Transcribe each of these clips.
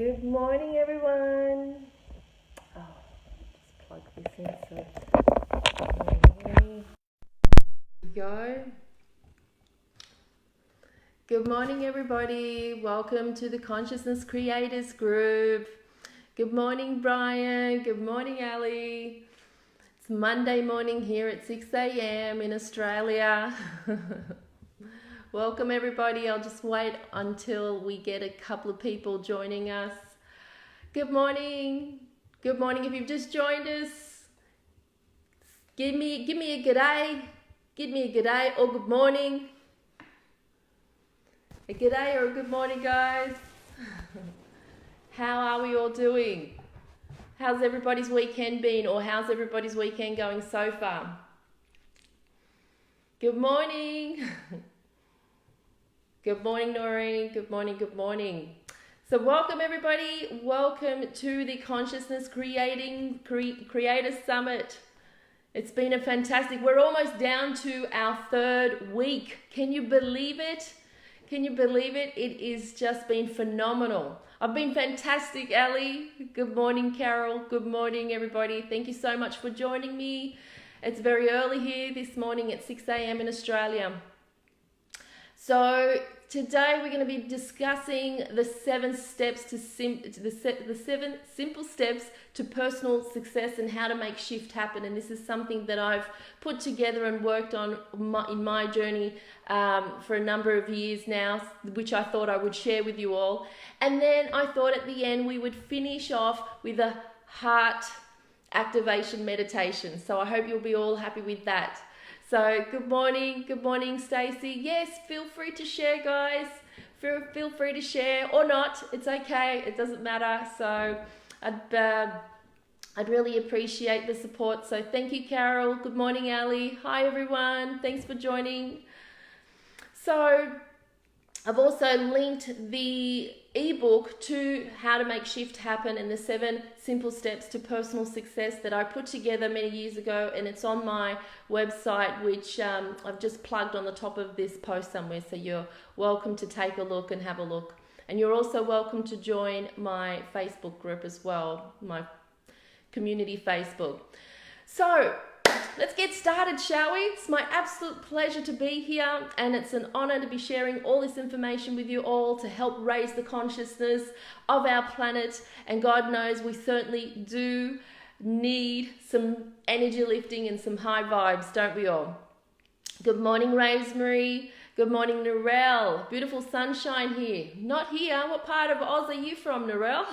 Good morning, everyone. Oh, just plug this in so. Here we go. Good morning, everybody. Welcome to the Consciousness Creators Group. Good morning, Brian. Good morning, Ali. It's Monday morning here at 6 a.m. in Australia. Welcome, everybody. I'll just wait until we get a couple of people joining us. Good morning. Good morning. If you've just joined us, give me a good day. Give me a good day or good morning. A good day or a good morning, guys. How are we all doing? How's everybody's weekend been, or how's everybody's weekend going so far? Good morning. Good morning, Noreen. Good morning, good morning. So welcome, everybody. Welcome to the Consciousness Creators Summit. It's been a fantastic, we're almost down to our third week. Can you believe it? Can you believe it? It is just been phenomenal. I've been fantastic, Ali. Good morning, Carol. Good morning, everybody. Thank you so much for joining me. It's very early here this morning at 6 a.m. in Australia. So today we're going to be discussing the 7 steps to the 7 simple steps to personal success and how to make shift happen. And this is something that I've put together and worked on in my journey for a number of years now, which I thought I would share with you all. And then I thought at the end we would finish off with a heart activation meditation. So I hope you'll be all happy with that. So good morning, Stacey. Yes, feel free to share, guys. Feel free to share or not. It's okay. It doesn't matter. So I'd really appreciate the support. So thank you, Carol. Good morning, Ali. Hi, everyone. Thanks for joining. So I've also linked the ebook to how to make shift happen and the 7 simple steps to personal success that I put together many years ago, and it's on my website, which I've just plugged on the top of this post somewhere, so you're welcome to take a look and have a look. And you're also welcome to join my Facebook group as well, my community Facebook. So let's get started, shall we? It's my absolute pleasure to be here, and it's an honor to be sharing all this information with you all to help raise the consciousness of our planet. And God knows we certainly do need some energy lifting and some high vibes, don't we all? Good morning, Rosemary. Good morning, Narelle. Beautiful sunshine here. Not here. What part of Oz are you from, Narelle?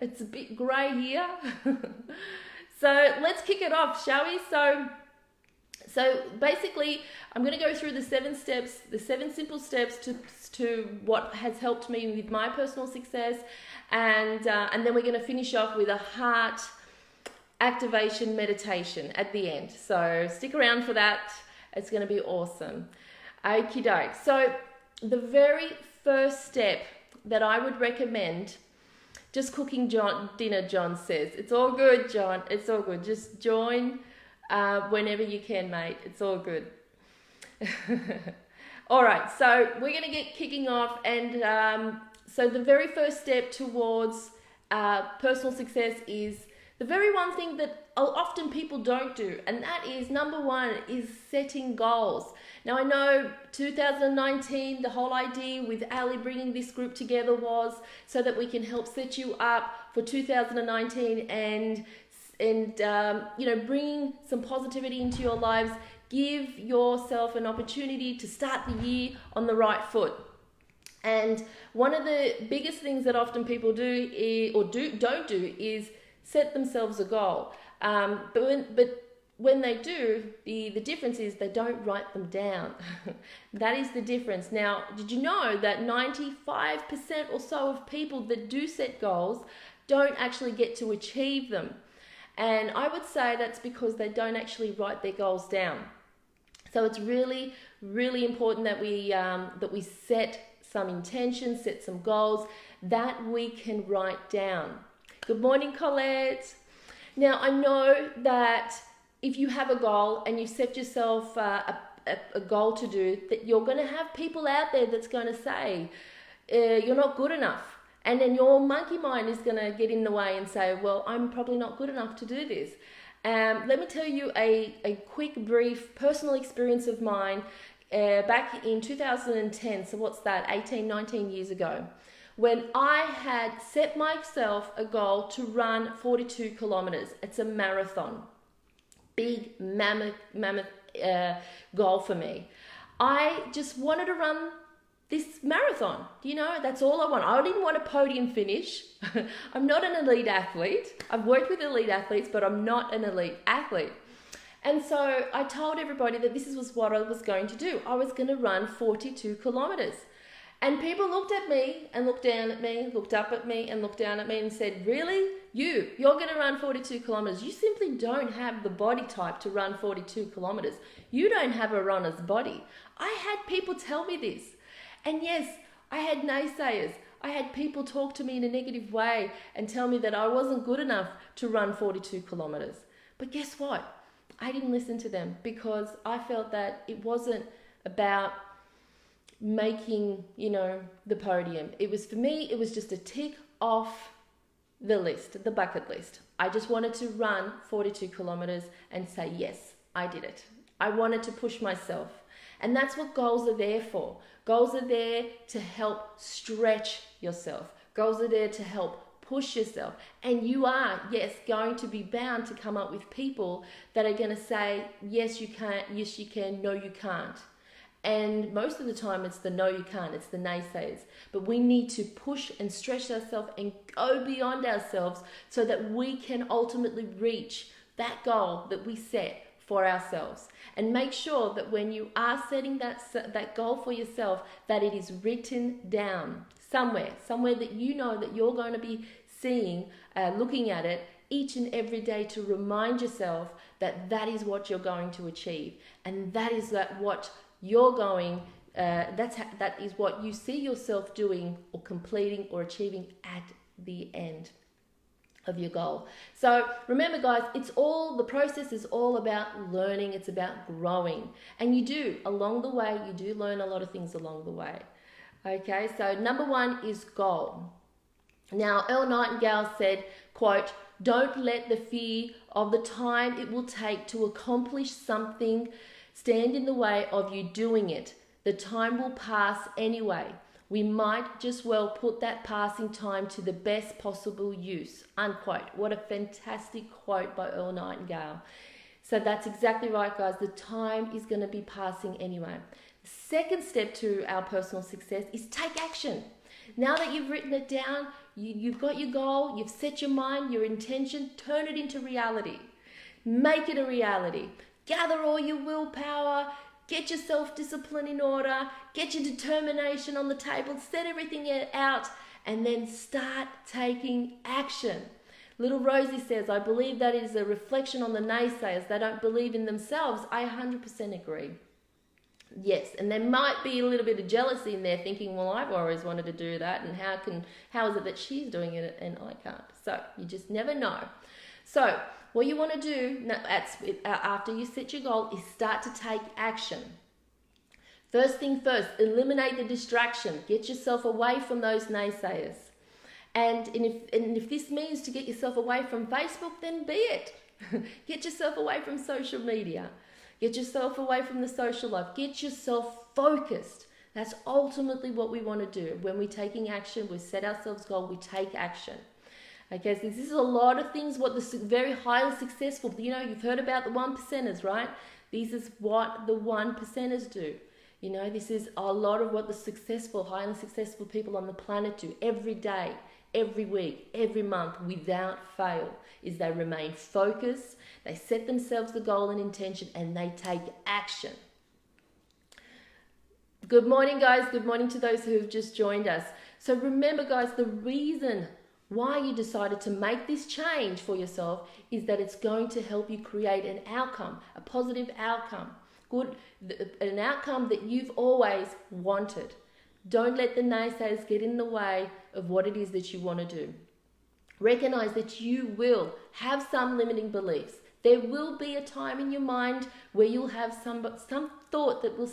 It's a bit grey here. So let's kick it off, shall we? So basically, I'm going to go through the 7 steps, the 7 simple steps to what has helped me with my personal success, and then we're going to finish off with a heart activation meditation at the end. So stick around for that. It's going to be awesome. Okie doke. So the very first step that I would recommend. Just cooking dinner, John says. It's all good, John. It's all good. Just join whenever you can, mate. It's all good. All right, so we're going to get kicking off. And so the very first step towards personal success is the very one thing that often people don't do. And that is, number 1, is setting goals. Now, I know 2019, the whole idea with Ali bringing this group together was so that we can help set you up for 2019 and bring some positivity into your lives. Give yourself an opportunity to start the year on the right foot. And one of the biggest things that often people don't do is set themselves a goal. But when they do, the difference is they don't write them down. That is the difference. Now, did you know that 95% or so of people that do set goals don't actually get to achieve them? And I would say that's because they don't actually write their goals down. So it's really, really important that we set some intentions, set some goals that we can write down. Good morning, Colette. Now, I know that if you have a goal and you set yourself a goal to do, that you're going to have people out there that's going to say, you're not good enough. And then your monkey mind is going to get in the way and say, well, I'm probably not good enough to do this. Let me tell you a quick, brief personal experience of mine back in 2010. So what's that, 18, 19 years ago, when I had set myself a goal to run 42 kilometers. It's a marathon. Big, mammoth goal for me. I just wanted to run this marathon. That's all I want. I didn't want a podium finish. I'm not an elite athlete. I've worked with elite athletes, but I'm not an elite athlete. And so I told everybody that this was what I was going to do. I was going to run 42 kilometers. And people looked at me and looked down at me, looked up at me and looked down at me and said, really? You're going to run 42 kilometers. You simply don't have the body type to run 42 kilometers. You don't have a runner's body. I had people tell me this. And yes, I had naysayers. I had people talk to me in a negative way and tell me that I wasn't good enough to run 42 kilometers. But guess what? I didn't listen to them because I felt that it wasn't about making, the podium. It was, for me, it was just a tick off the list, the bucket list. I just wanted to run 42 kilometers and say, yes, I did it. I wanted to push myself. And that's what goals are there for. Goals are there to help stretch yourself. Goals are there to help push yourself. And you are, yes, going to be bound to come up with people that are going to say, yes, you can, yes, you can, no, you can't. And most of the time it's the no, you can't, it's the naysayers. But we need to push and stretch ourselves and go beyond ourselves so that we can ultimately reach that goal that we set for ourselves. And make sure that when you are setting that goal for yourself, that it is written down somewhere that you know that you're going to be seeing, looking at it each and every day to remind yourself that that is what you're going to achieve. And that is what you're going, that is what you see yourself doing or completing or achieving at the end of your goal. So remember, guys, the process is all about learning. It's about growing. And along the way, you do learn a lot of things along the way. Okay, so number 1 is goal. Now, Earl Nightingale said, quote, "Don't let the fear of the time it will take to accomplish something stand in the way of you doing it. The time will pass anyway. We might just well put that passing time to the best possible use," unquote. What a fantastic quote by Earl Nightingale. So that's exactly right, guys. The time is going to be passing anyway. The second step to our personal success is take action. Now that you've written it down, you've got your goal, you've set your mind, your intention, turn it into reality. Make it a reality. Gather all your willpower, get your self-discipline in order, get your determination on the table, set everything out, and then start taking action. Little Rosie says, "I believe that is a reflection on the naysayers. They don't believe in themselves." I 100% agree. Yes, and there might be a little bit of jealousy in there thinking, well, I've always wanted to do that, and how is it that she's doing it and I can't? So you just never know. So what you want to do after you set your goal is start to take action. First thing first, eliminate the distraction. Get yourself away from those naysayers. And if this means to get yourself away from Facebook, then be it. Get yourself away from social media. Get yourself away from the social life. Get yourself focused. That's ultimately what we want to do. When we're taking action, we set ourselves goal, we take action. Okay, so this is a lot of things what the very highly successful, you've heard about the 1%ers, right? This is what the 1%ers do. This is a lot of what the highly successful people on the planet do every day, every week, every month, without fail, is they remain focused, they set themselves the goal and intention, and they take action. Good morning, guys. Good morning to those who have just joined us. So remember, guys, the reason why you decided to make this change for yourself is that it's going to help you create an outcome, a positive outcome, an outcome that you've always wanted. Don't let the naysayers get in the way of what it is that you want to do. Recognize that you will have some limiting beliefs. There will be a time in your mind where you'll have some thought that will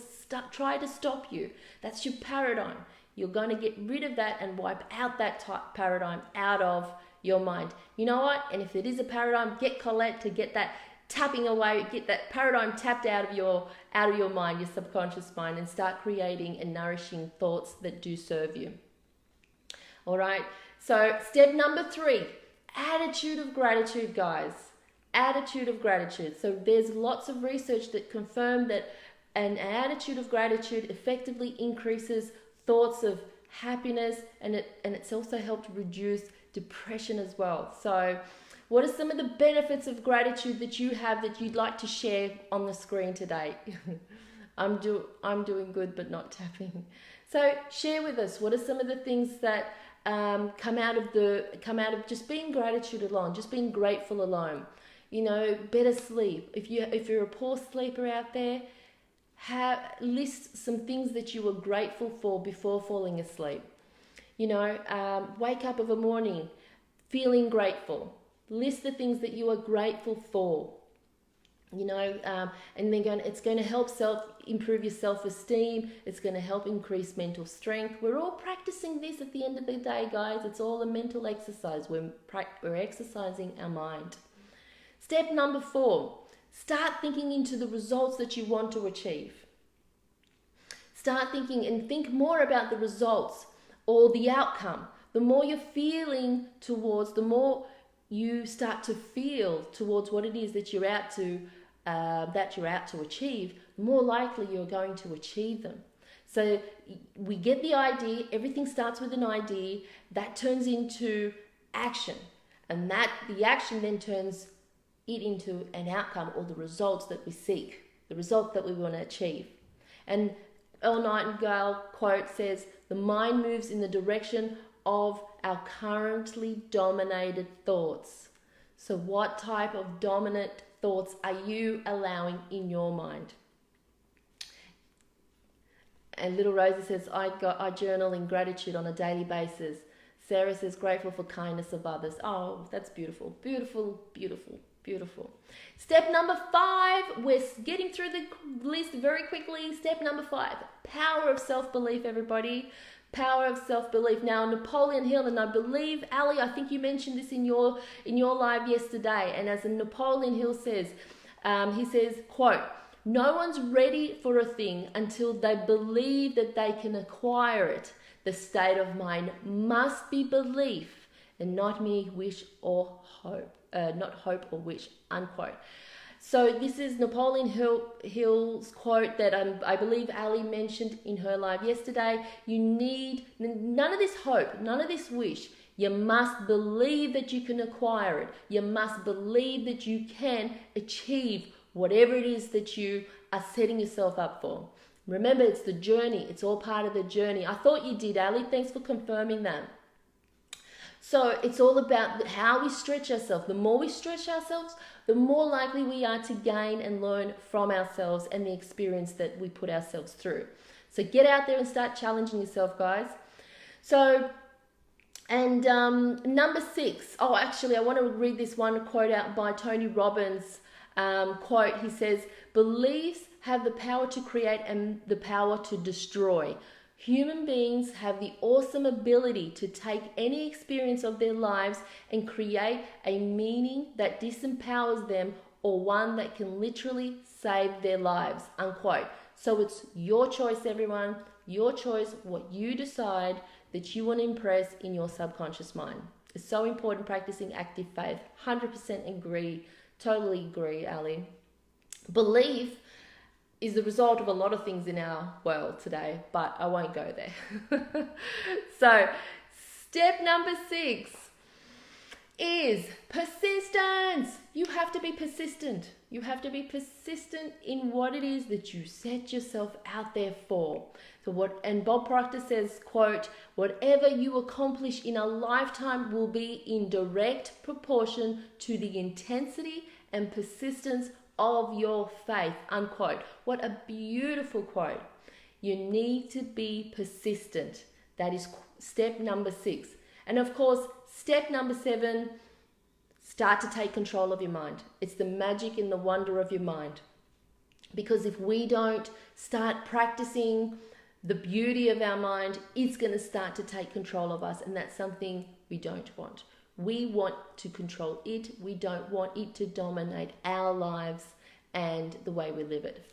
try to stop you. That's your paradigm. You're going to get rid of that and wipe out that paradigm out of your mind. You know what? And if it is a paradigm, get Colette to get that tapping away, get that paradigm tapped out of your mind, your subconscious mind, and start creating and nourishing thoughts that do serve you. All right. So step number 3, attitude of gratitude, guys. Attitude of gratitude. So there's lots of research that confirm that an attitude of gratitude effectively increases thoughts of happiness, and it's also helped reduce depression as well. So what are some of the benefits of gratitude that you have that you'd like to share on the screen today? I'm doing good but not tapping. So share with us, what are some of the things that come out of just being gratitude alone, just being grateful alone? You know, better sleep. If you're a poor sleeper out there, list some things that you were grateful for before falling asleep. You know, wake up of a morning feeling grateful. List the things that you are grateful for. You know, and then it's going to help improve your self-esteem. It's going to help increase mental strength. We're all practicing this at the end of the day, guys. It's all a mental exercise. We're exercising our mind. Step number 4, start thinking into the results that you want to achieve. Start thinking and think more about the results or the outcome. The more you're feeling towards, the more you start to feel towards what it is that you're out to achieve, the more likely you're going to achieve them. So we get the idea, everything starts with an idea, that turns into action, and the action then turns it into an outcome, or the results that we seek, the result that we want to achieve. And Earl Nightingale quote says, "The mind moves in the direction of our currently dominated thoughts." So what type of dominant thoughts are you allowing in your mind? And little Rosie says, I journal in gratitude on a daily basis. Sarah says, grateful for kindness of others. Oh, that's beautiful. Beautiful, beautiful, beautiful. Step number 5, we're getting through the list very quickly. Step number 5, power of self-belief, everybody. Power of self-belief. Now, Napoleon Hill, and I believe, Ali, I think you mentioned this in your live yesterday, and as Napoleon Hill says, he says, quote, "No one's ready for a thing until they believe that they can acquire it. The state of mind must be belief and not mere wish or hope, not hope or wish," unquote. So this is Napoleon Hill's quote that I believe Ali mentioned in her live yesterday. You need none of this hope, none of this wish. You must believe that you can acquire it. You must believe that you can achieve whatever it is that you are setting yourself up for. Remember, it's the journey. It's all part of the journey. I thought you did, Ali. Thanks for confirming that. So it's all about how we stretch ourselves. The more we stretch ourselves, the more likely we are to gain and learn from ourselves and the experience that we put ourselves through. So get out there and start challenging yourself, guys. So, and number 6. Oh, actually, I want to read this one quote out by Tony Robbins. Quote, he says, "Beliefs have the power to create and the power to destroy. Human beings have the awesome ability to take any experience of their lives and create a meaning that disempowers them, or one that can literally save their lives," unquote. So it's your choice, everyone. Your choice, what you decide that you want to impress in your subconscious mind. It's so important practicing active faith. 100% agree. Totally agree, Ali. Belief is the result of a lot of things in our world today, but I won't go there. So, step number 6 is persistence. You have to be persistent. You have to be persistent in what it is that you set yourself out there for. And Bob Proctor says, quote, "Whatever you accomplish in a lifetime will be in direct proportion to the intensity and persistence of your faith," unquote. What a beautiful quote. You need to be persistent. That is step number 6. And of course, step number 7, start to take control of your mind. It's the magic and the wonder of your mind. Because if we don't start practicing the beauty of our mind is going to start to take control of us, and that's something we don't want. We want to control it. We don't want it to dominate our lives and the way we live it.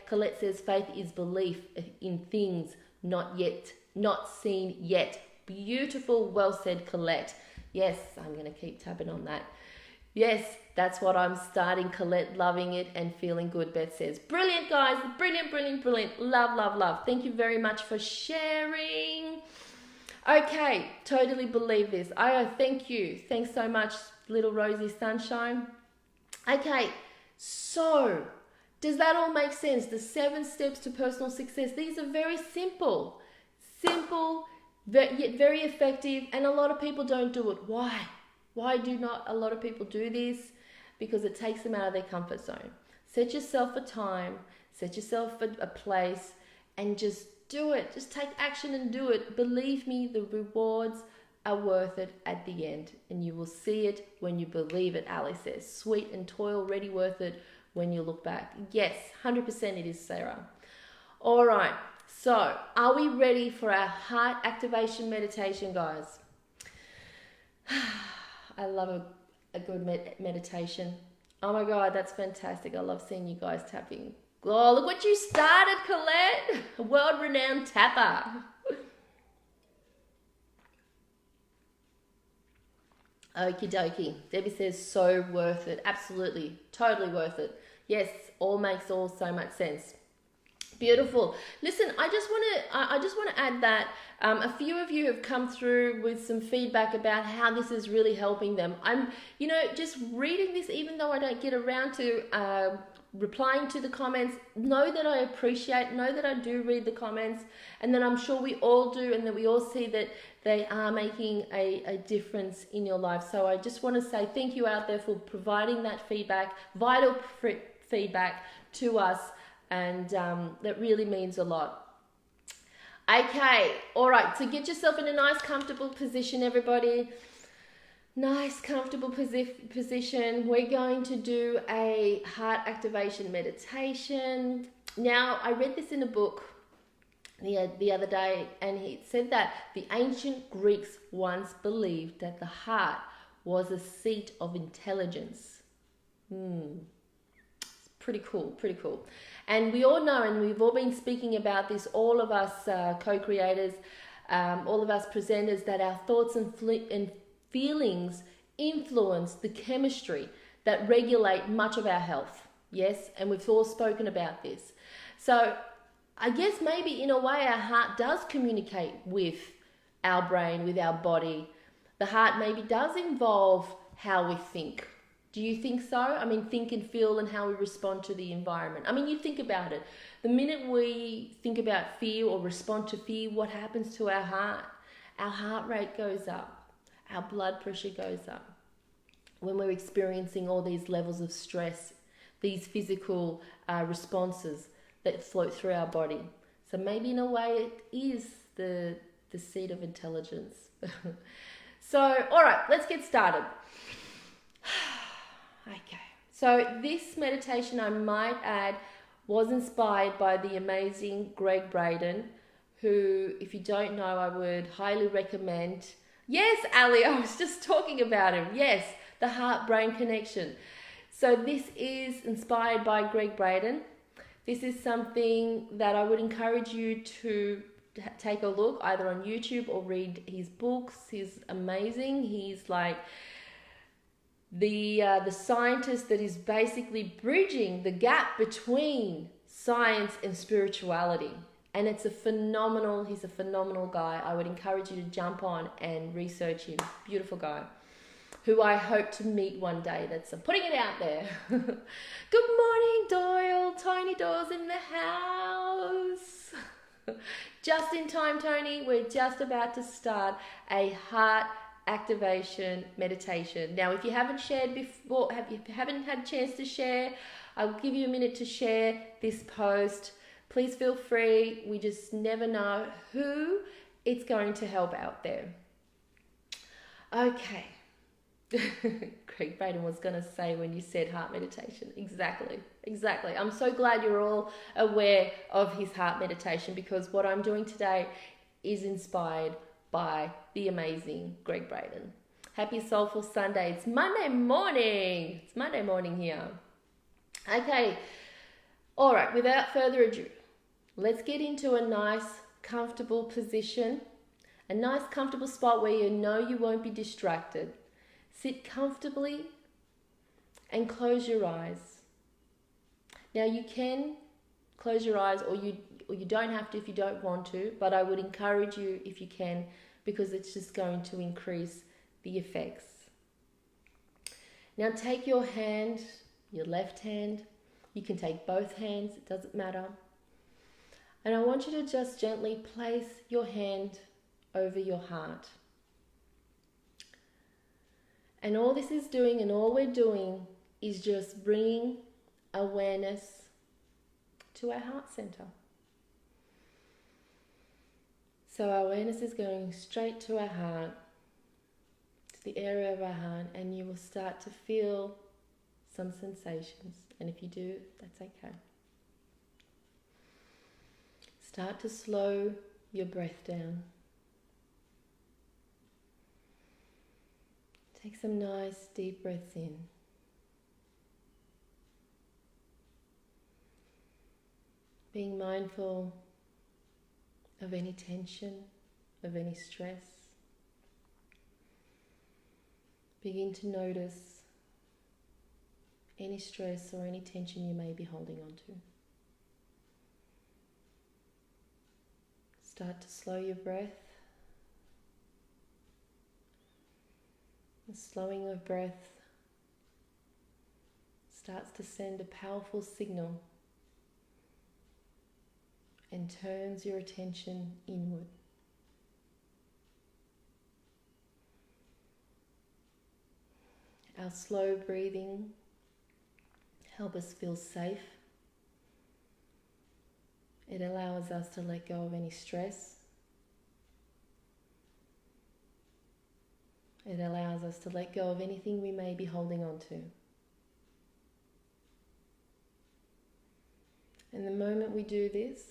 Colette says faith is belief in things not seen yet. Beautiful, well said, Colette. Yes, I'm going to keep tapping on that. Yes, that's what I'm starting, Colette. Loving it and feeling good, Beth says. Brilliant, guys. Brilliant, brilliant, brilliant. Love, love, love. Thank you very much for sharing. Okay, totally believe this. Thank you. Thanks so much, little Rosie Sunshine. Okay, so does that all make sense? The 7 steps to personal success. These are very simple, yet very effective, and a lot of people don't do it. Why? Why do not a lot of people do this? Because it takes them out of their comfort zone. Set yourself a time, set yourself a place, and just do it. Just take action and do it. Believe me, the rewards are worth it at the end, and you will see it when you believe it. Ali says, sweet and toil, ready, worth it when you look back. Yes, 100% it is, Sarah. All right, so are we ready for our heart activation meditation, guys? I love a good meditation. Oh my God, that's fantastic. I love seeing you guys tapping. Oh, look what you started, Colette. A world-renowned tapper. Okie dokie. Debbie says, so worth it. Absolutely. Totally worth it. Yes, all makes so much sense. Beautiful. Listen, I just want to add that a few of you have come through with some feedback about how this is really helping them. I'm, just reading this, even though I don't get around to replying to the comments, know that I know that I do read the comments, and that I'm sure we all do, and that we all see that they are making a difference in your life. So I just want to say thank you out there for providing that feedback, vital feedback to us. And that really means a lot. Okay, all right, so get yourself in a nice comfortable position, everybody. Nice comfortable position. We're going to do a heart activation meditation. Now, I read this in a book the other day, and he said that the ancient Greeks once believed that the heart was a seat of intelligence. Pretty cool. And we all know, and we've all been speaking about this, all of us co-creators, all of us presenters, that our thoughts and feelings influence the chemistry that regulate much of our health. Yes, and we've all spoken about this. So I guess maybe in a way our heart does communicate with our brain, with our body. The heart maybe does involve how we think. Do you think so? I mean, think and feel and how we respond to the environment. I mean, you think about it. The minute we think about fear or respond to fear, what happens to our heart? Our heart rate goes up. Our blood pressure goes up. When we're experiencing all these levels of stress, these physical responses that float through our body. So maybe in a way it is the seat of intelligence. So, all right, let's get started. Okay, so this meditation, I might add, was inspired by the amazing Greg Braden, who, if you don't know, I would highly recommend. Yes, Ali, I was just talking about him. Yes, the heart-brain connection. So this is inspired by Greg Braden. This is something that I would encourage you to take a look either on YouTube or read his books. He's amazing. He's like the scientist that is basically bridging the gap between science and spirituality. And he's a phenomenal guy. I would encourage you to jump on and research him. Beautiful guy, who I hope to meet one day. I'm putting it out there. Good morning, Doyle. Tony Doyle's in the house. Just in time, Tony. We're just about to start a heart activation meditation. Now, if you haven't shared before, if you haven't had a chance to share, I'll give you a minute to share this post. Please feel free. We just never know who it's going to help out there. Okay. Greg Braden was going to say when you said heart meditation. Exactly. I'm so glad you're all aware of his heart meditation, because what I'm doing today is inspired by the amazing Greg Braden. Happy Soulful Sunday. It's Monday morning. It's Monday morning here. Okay. All right. Without further ado, let's get into a nice, comfortable position. A nice, comfortable spot where you know you won't be distracted. Sit comfortably and close your eyes. Now you can close your eyes, or you don't have to if you don't want to, but I would encourage you if you can, because it's just going to increase the effects. Now take your hand, your left hand, you can take both hands, it doesn't matter. And I want you to just gently place your hand over your heart. And all this is doing, and all we're doing, is just bringing awareness to our heart center. So our awareness is going straight to our heart, to the area of our heart, and you will start to feel some sensations. And if you do, that's okay. Start to slow your breath down. Take some nice deep breaths in. Being mindful of any tension, of any stress. Begin to notice any stress or any tension you may be holding on to. Start to slow your breath. The slowing of breath starts to send a powerful signal and turns your attention inward. Our slow breathing helps us feel safe. It allows us to let go of any stress. It allows us to let go of anything we may be holding on to. And the moment we do this,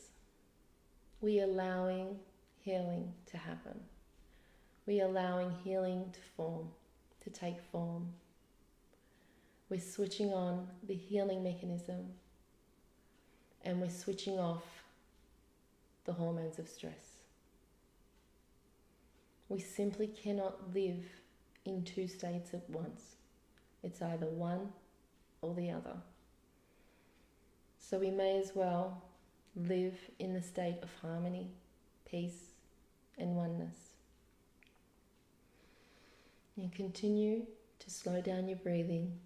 we are allowing healing to happen. We are allowing healing to take form. We're switching on the healing mechanism, and we're switching off the hormones of stress. We simply cannot live in two states at once. It's either one or the other. So we may as well live in the state of harmony, peace, and oneness. And continue to slow down your breathing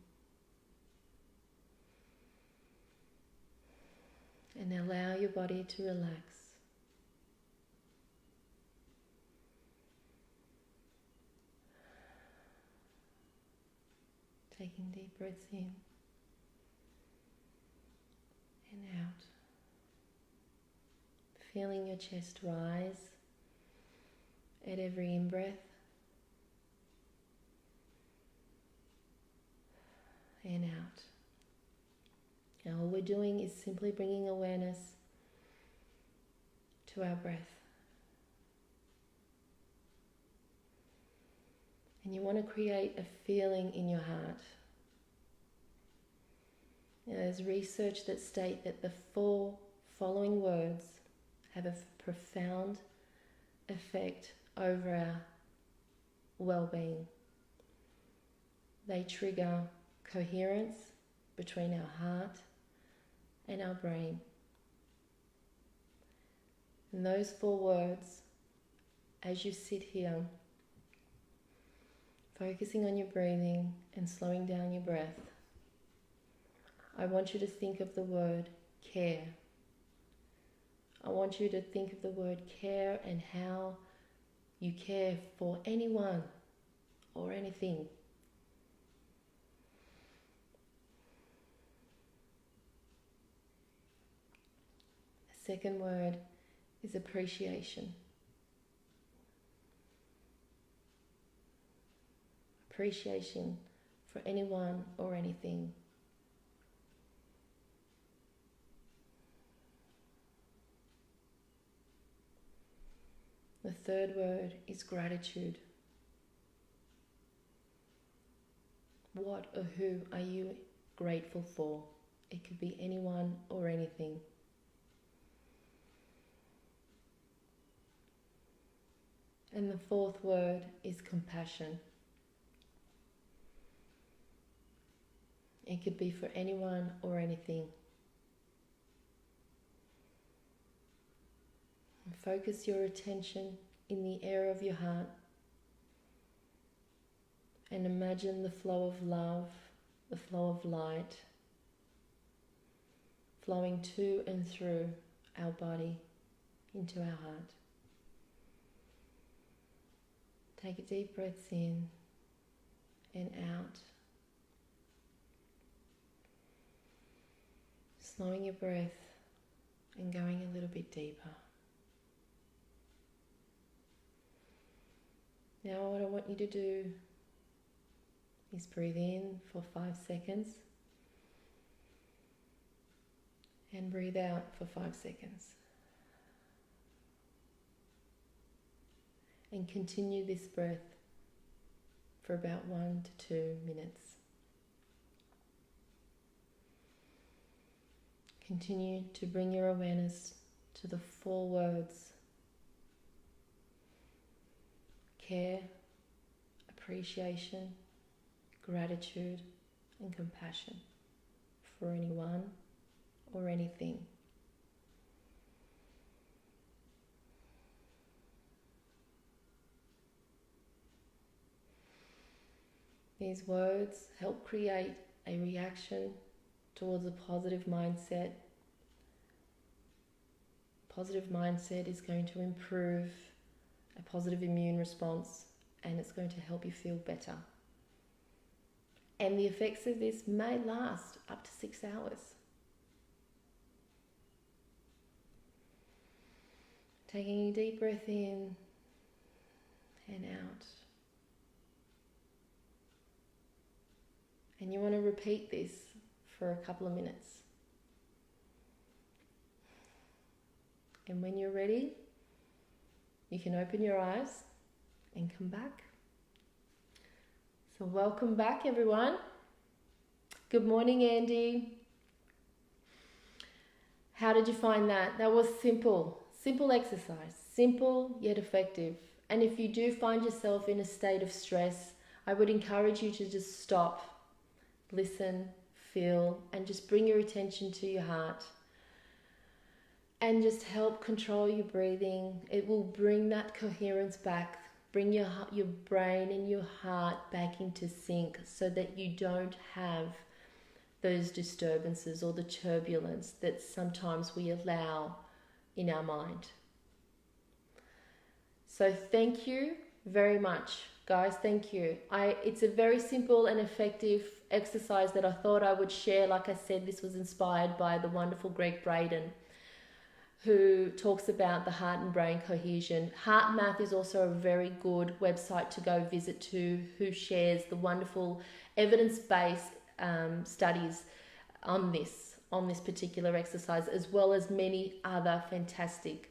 and allow your body to relax. Taking deep breaths in and out. Feeling your chest rise at every in-breath and out. Now all we're doing is simply bringing awareness to our breath. And you want to create a feeling in your heart. Now, there's research that state that the 4 following words have a profound effect over our well-being. They trigger coherence between our heart and our brain. And those 4 words, as you sit here, focusing on your breathing and slowing down your breath, I want you to think of the word care. I want you to think of the word care and how you care for anyone or anything. The second word is appreciation. appreciation for anyone or anything. The third word is gratitude. What or who are you grateful for? It could be anyone or anything. And the fourth word is compassion. It could be for anyone or anything. And focus your attention in the area of your heart and imagine the flow of love, the flow of light flowing to and through our body into our heart. Take a deep breath in and out. Slowing your breath and going a little bit deeper. Now what I want you to do is breathe in for 5 seconds and breathe out for 5 seconds. And continue this breath for about 1 to 2 minutes. Continue to bring your awareness to the 4 words: care, appreciation, gratitude, and compassion for anyone or anything. These words help create a reaction towards a positive mindset. Positive mindset is going to improve a positive immune response, and it's going to help you feel better. And the effects of this may last up to 6 hours. Taking a deep breath in and out. And you want to repeat this for a couple of minutes. And when you're ready, you can open your eyes and come back. So welcome back, everyone. Good morning, Andy. How did you find that? That was simple. Simple exercise. Simple yet effective. And if you do find yourself in a state of stress, I would encourage you to just stop, listen, feel, and just bring your attention to your heart. And just help control your breathing. It will bring that coherence back. Bring your brain and your heart back into sync so that you don't have those disturbances or the turbulence that sometimes we allow in our mind. So thank you very much, guys. Thank you. It's a very simple and effective exercise that I thought I would share. Like I said, this was inspired by the wonderful Greg Braden, who talks about the heart and brain cohesion. Heart Math is also a very good website to go visit to, who shares the wonderful evidence-based studies on this particular exercise, as well as many other fantastic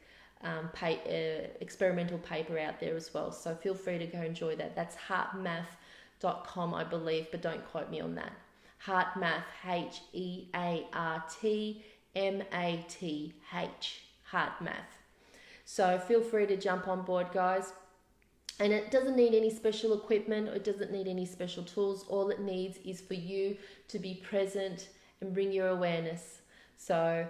experimental paper out there as well. So feel free to go enjoy that. That's heartmath.com, I believe, but don't quote me on that. Heartmath, HeartMath, HeartMath. So feel free to jump on board, guys. And it doesn't need any special equipment, or it doesn't need any special tools. All it needs is for you to be present and bring your awareness. So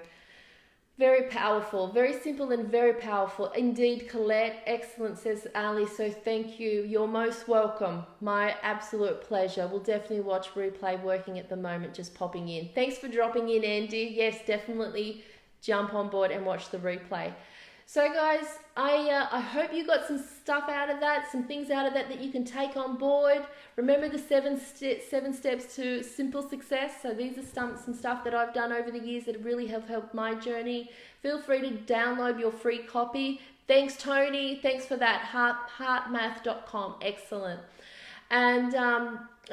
very powerful, very simple and very powerful. Indeed, Colette, excellent, says Ali. So thank you. You're most welcome. My absolute pleasure. We'll definitely watch replay, working at the moment, just popping in. Thanks for dropping in, Andy. Yes, definitely jump on board and watch the replay. So guys, I hope you got some stuff out of that, some things out of that you can take on board. Remember the seven steps to simple success. So these are some stuff that I've done over the years that really have helped my journey. Feel free to download your free copy. Thanks, Tony. Thanks for that. Heartmath.com. Excellent. And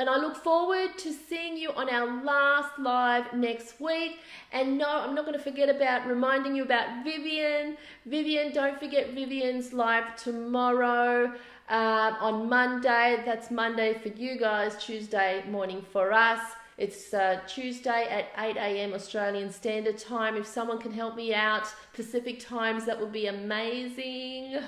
I look forward to seeing you on our last live next week. And no, I'm not going to forget about reminding you about Vivian. Vivian, don't forget Vivian's live tomorrow on Monday. That's Monday for you guys, Tuesday morning for us. It's Tuesday at 8 a.m. Australian Standard Time. If someone can help me out, Pacific times, that would be amazing.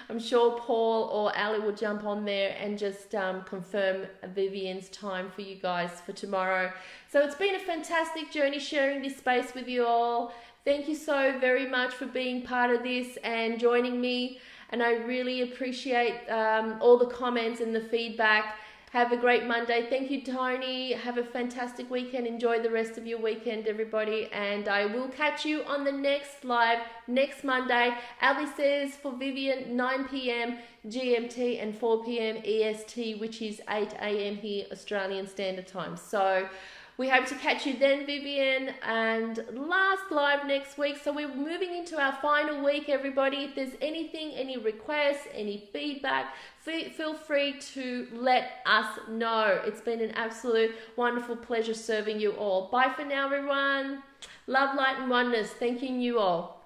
I'm sure Paul or Ali will jump on there and just confirm Vivian's time for you guys for tomorrow. So it's been a fantastic journey sharing this space with you all. Thank you so very much for being part of this and joining me. And I really appreciate all the comments and the feedback. Have a great Monday. Thank you, Tony. Have a fantastic weekend. Enjoy the rest of your weekend, everybody. And I will catch you on the next live next Monday. Ali says for Vivian, 9 p.m. GMT and 4 p.m. EST, which is 8 a.m. here, Australian Standard Time. So we hope to catch you then, Vivian, and last live next week. So we're moving into our final week, everybody. If there's anything, any requests, any feedback, feel free to let us know. It's been an absolute wonderful pleasure serving you all. Bye for now, everyone. Love, light, and oneness. Thanking you all.